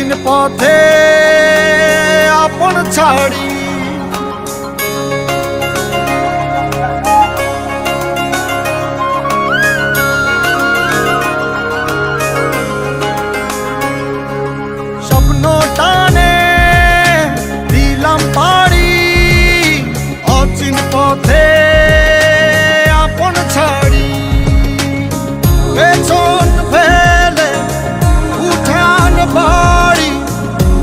অচিন পথে আপন ছাড়ি স্বপ্ন টানে দিলাম পাড়ি অচিন পথে আপন ছাড়ি পেছন ফেলে উঠান বাড়ি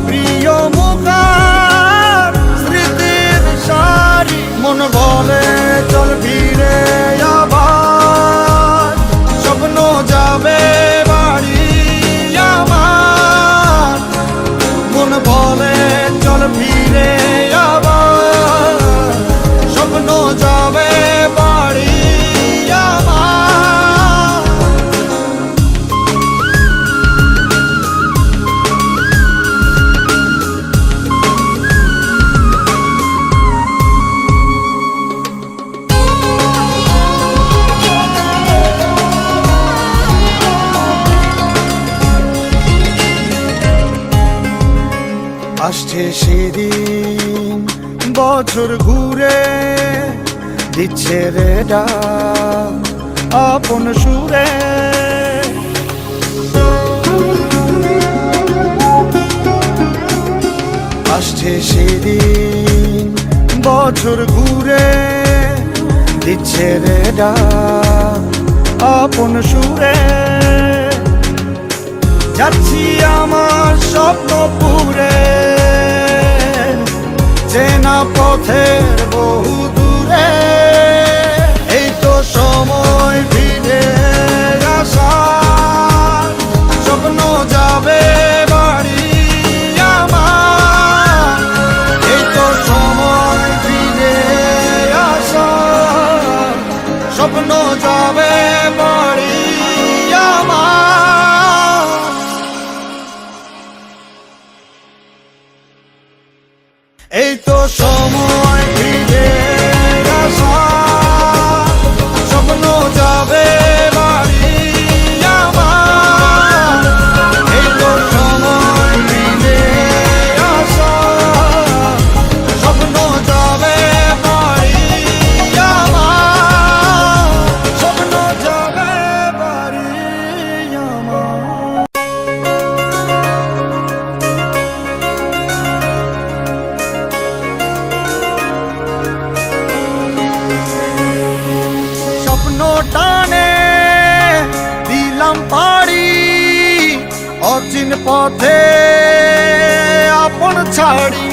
প্রিয় মুখার স্মৃতির সারি মন বলে চল ফিরে আবার স্বপ্ন যাবে বাড়ি আমার মন বলে চল ফিরে আবার স্বপ্ন যাবে বাড়ি আমার আসছে সেদিন বছর ঘুরে দিচ্ছে রে ডাক আপন সুরে আসছে সেদিন বছর ঘুরে দিচ্ছে রে ডাক আপন সুরে যাচ্ছি আমার স্বপ্ন পুরে চেনা পথের বহু দূরে এই তো সময় ফিরে আসার স্বপ্ন যাবে বাড়ি আমার এই তো সময় ফিরে আসার স্বপ্ন যাবে বাড়ি আমার এই তো সময় ফিরে আসার স্বপ্ন যাবে বাড়ি আমার এই তো সময় ফিরে আসার স্বপ্ন যাবে বাড়ি আমার স্বপ্ন যাবে বাড়ি আমার স্বপ্ন টানে দিলাম পাড়ি অচিন পথে আপন ছাড়ি